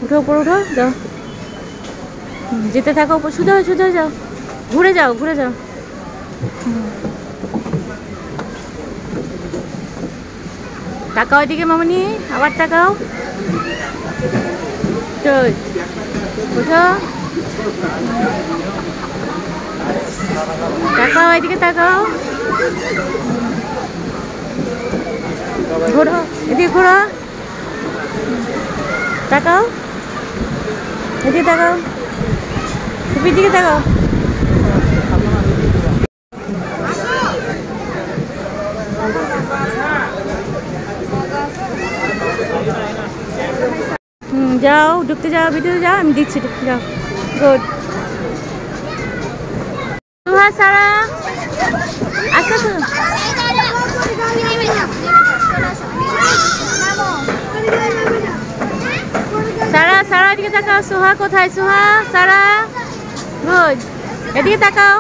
উঠো উপরে উঠো, যাও যেতে থাকো, শুধু শুধু যাও, ঘুরে যাও ঘুরে যাও। তাকাও এদিকে মামনি, আবার তাকাও, উঠো তাকাও এদিকে তাকাও, ঘোরো এদিকে ঘোরো, তাকাও এদিকে তাকাও, ফুপির দিকে তাকাও। যাও ঢুকতে যাও, ভিতরে যাও, আমি দিচ্ছি ঢুকতে যাও। গুড। সুহা সারা আচ্ছা সারা, সারা এদিকে তাকাও। সুহা কোথায়? সুহা, সারা, গুড, এদিকে তাকাও।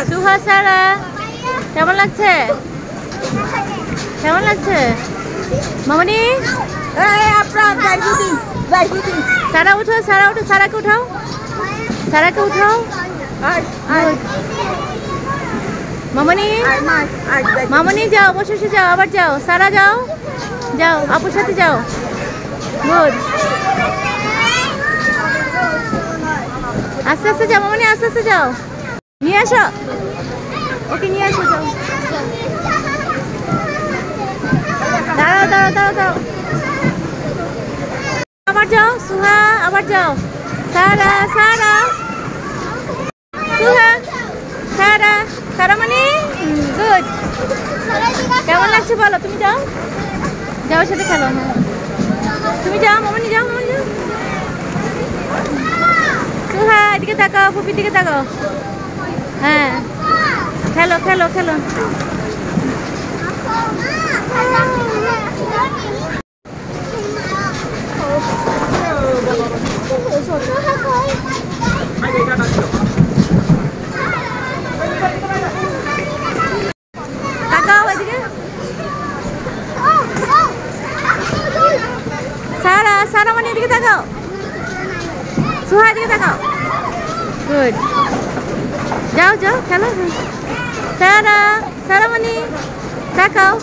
সুহা সারা, কেমন লাগছে? কেমন লাগছে মামনি? সারা উঠো, সারা উঠো, সারাকে উঠাও, সারাকে উঠাও। মামনি, মামনি যাও, বসে যাও, আবার যাও। সারা যাও, যাও আপুর সাথে যাও। গুড, আস্তে আস্তে যাও মামনি, আস্তে আস্তে যাও। নিয়ে আসো ওকে, নিয়ে আসো, যাও। দাঁড়াও দাঁড়াও দাঁড়াও দাঁড়াও, আবার যাও। সুহা, আবার যাও। সারা, সারা, সুহা, সারা, সারা মানে গুড। কেমন লাগছে বলো? তুমি যাও, যাও সাথে খেলো। হ্যাঁ তুমি যাও মামনি, যাও মামনি যাও। সুহা এদিকে তাকাও, ফুপির দিকে তাকাও। হ্যাঁ খেলো খেলো খেলো। তাকাও এদিকে। সারা, সারা মানে এদিকে তাকাও। সুহা এদিকে তাকাও। গুড, যাও যাও খেলো। সারা, সারা মানে তাকাও।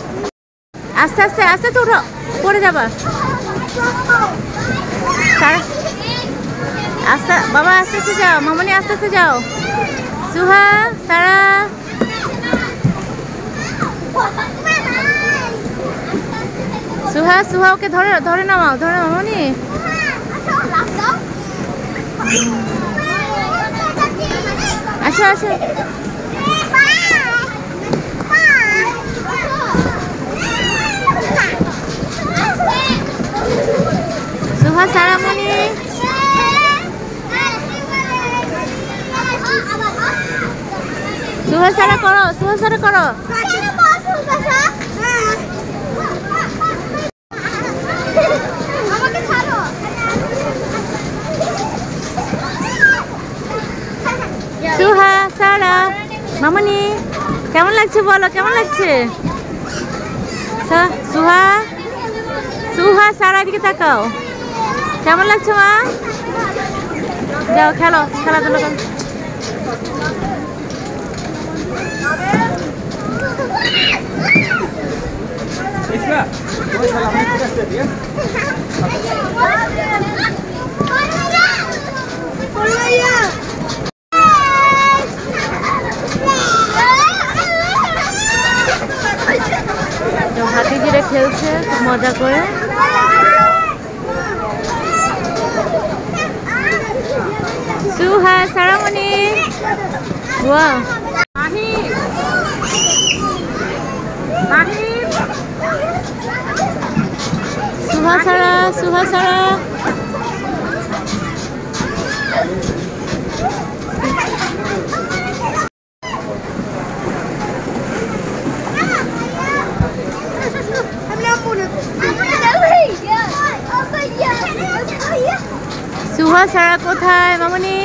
আস্তে আস্তে আস্তে তো উঠো, পড়ে যাবা। সারা আস্তে, বাবা আস্তে আস্তে যাও, মামনি আস্তে আস্তে যাও। সুহা, সারা, সুহা, সুহা ওকে ধরে ধরে নামাও, ধরে মামনি। আসো আসো। সুহা, সারা মনি, সুহা সারা করো, সুহা সারা করো। সুহা, সারা, মামনি কেমন লাগছে বলো? কেমন লাগছে? সুহা, সুহা, সারা দিকে তাকাও। কেমন লাগছে মা? যাও খেলো, খেলাধুলা করো। হাতিজিরা খেলছে খুব মজা করে। সুহা, সারামণি, ওয়াও, সুহা সারা, সুহা সারা। সুহা সারা কোথায় মামনি?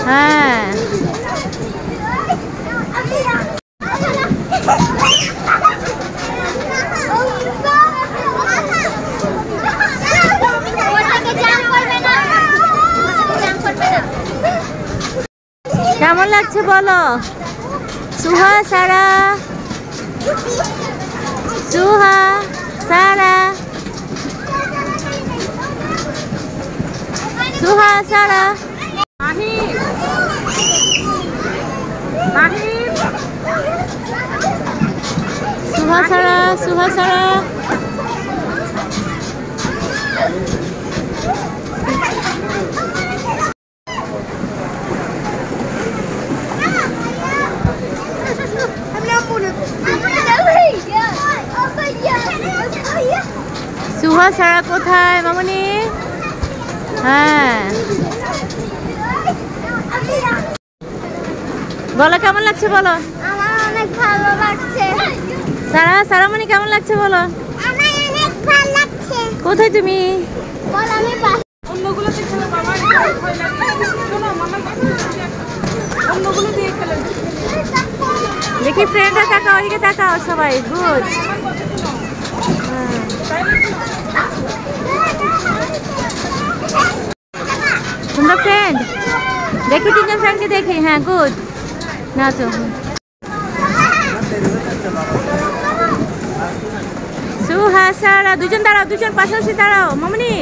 হ্যাঁ কেমন লাগছে বলো? সুহা, সারা, সুহা, সারা, সুহা, সারা, সুহা, সারা, সুহা, সারা। সুহা, সারা কোথায় মামনি? হ্যাঁ, বলো কেমন লাগছে বলো? আমার অনেক ভালো লাগছে। সারা, সারামণি কেমন লাগছে বলো? আমার অনেক ভালো লাগছে। কোথায় তুমি? বল আমি অন্যগুলোতে খেলো বাবা, ভয় লাগে। শোনো মামা, অন্যগুলো দিয়ে খেলো। দেখি ফ্রেন্ডরা তাকাও, ওইদিকে তাকাও সবাই। গুড। তোমরা ফ্রেন্ড? দেখি তিনজন ফ্রেন্ডকে দেখি। হ্যাঁ, গুড। নাচো। সুহা, সারা, দুজন দাঁড়াও, দুজন পাশাপাশি দাঁড়াও মামনি।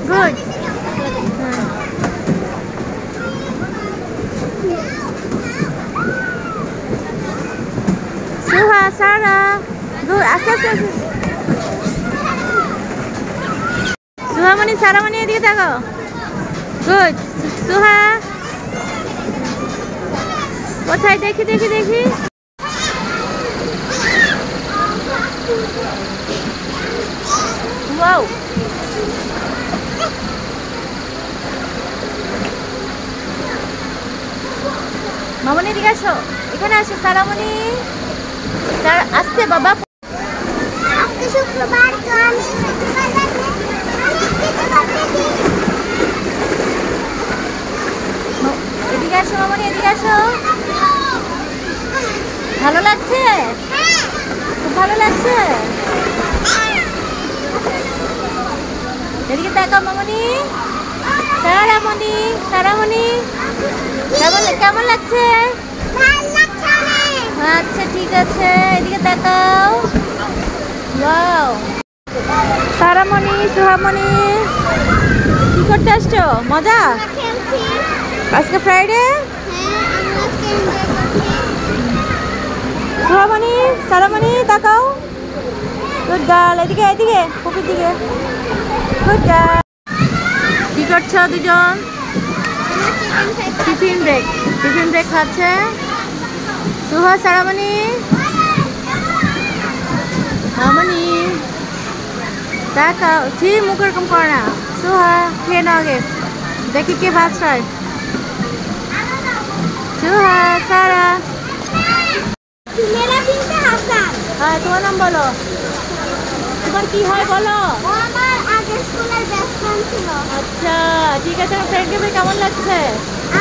গুড। সুহা, সারা, গুড। আস্তে আস্তে আস্তে। সুহামণি, সারামণি এদিকে তাকাও। গুড। সুহা কোথায়? দেখি দেখি দেখি। ওয়াও, মামনি এদিকে আসো, এখানে আসো। সারামণি, আসতে বাবা। আজকে শুক্রবার তো আমি এদিকে আসো মামনি, এদিকে আসো। ভালো লাগছে? খুব ভালো লাগছে। এদিকে তাকাও মামনি। সারামণি, সারামণি কেমন লাগছে? ভালো লাগছে অনেক। আচ্ছা ঠিক আছে, এদিকে তাকাও। ওয়াও, সারামণি, সুহামণি কি করতে আসছো? মজা? খেলছি। আজকে ফ্রাইডে। হ্যাঁ, আমি আজকে এনজয় করছি। সুহামণি, সারামণি তাকাও। Good girl. এদিকে এদিকে, পুকুর দিকে। Good girl. কি করছো দুজন? Tiffin break. টিফিন ব্রেক খাচ্ছে সুহা, সারামণি। মামনি তাকাও, ঠিক মুখ এরকম করে না। সুহা খেয়ে নাও আগে, দেখি কে ফার্স্ট হয়। সুহা, সারা। মেরা বিনতে হাসান। হ্যাঁ, তোমার নাম বলো। তোমার কি হয় বলো? ও আমার আগের স্কুলের বেস্ট ফ্রেন্ড ছিল। আচ্ছা ঠিক আছে। আমার ফ্রেন্ডকে পেয়ে কেমন লাগছে?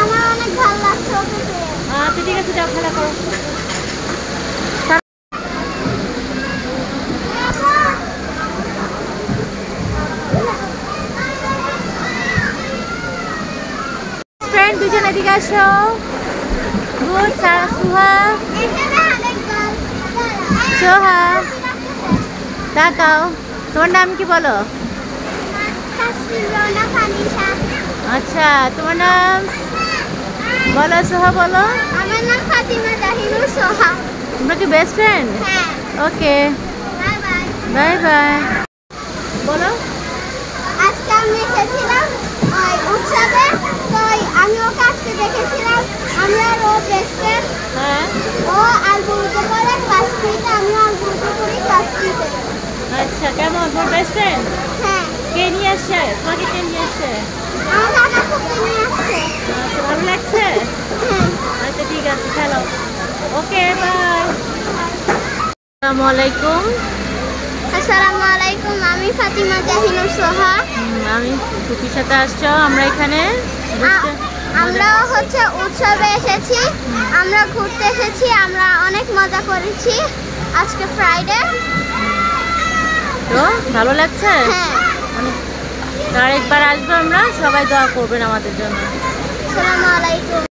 আমার অনেক ভালো লাগছে ওকে পেয়ে। আচ্ছা ঠিক আছে, যাও খেলা করো। ফ্রেন্ড দুজন এদিকে আসো। গুড। সুহা, এখানে অনেক গাল। সোহা তাকাও। তোমার নাম কি বলো? তাসরিনা ফানিশা। আচ্ছা, তোমার নাম বলো। সোহা বলো। আমার নাম ফাতিমা জাহিনুর সোহা। তোমরা কি বেস্ট ফ্রেন্ড? হ্যাঁ, ওকে, বাই বাই। Bye bye. বলো। আজকে আমি এসেছিলাম ওই উৎসবে, তো আমি ওকে আজকে দেখেছিলাম। আমি আর ও বেস্ট ফ্রেন্ড। হ্যাঁ, ও আলবুতে পড়ে ক্লাস 3-তে, আমিও আলবুতে পড়ি ক্লাস 3-তে। আচ্ছা কেমন তোমার বেস্ট ফ্রেন্ড? হ্যাঁ, কে নিয়ে আসছে তোমাকে? কে নিয়ে আসছে? আমার দাদা খুব নিয়ে আসছে। আচ্ছা, ভালো লাগছে? হ্যাঁ। আচ্ছা ঠিক আছে, চলো। ওকে, বাই। আসসালামু আলাইকুম। আসসালামু আলাইকুম, আমি ফাতিমা জাহিনুর সোহা। আমি খুকির সাথে আসছো। আমরা এখানে আমরা হচ্ছে উৎসবে এসেছি, আমরা ঘুরতে এসেছি, আমরা অনেক মজা করেছি। আজকে ফ্রাইডে। তো ভালো লাগছে? হ্যাঁ। আরেকবার আসবো আমরা, সবাই দোয়া করবেন আমাদের জন্য। আসসালামু আলাইকুম।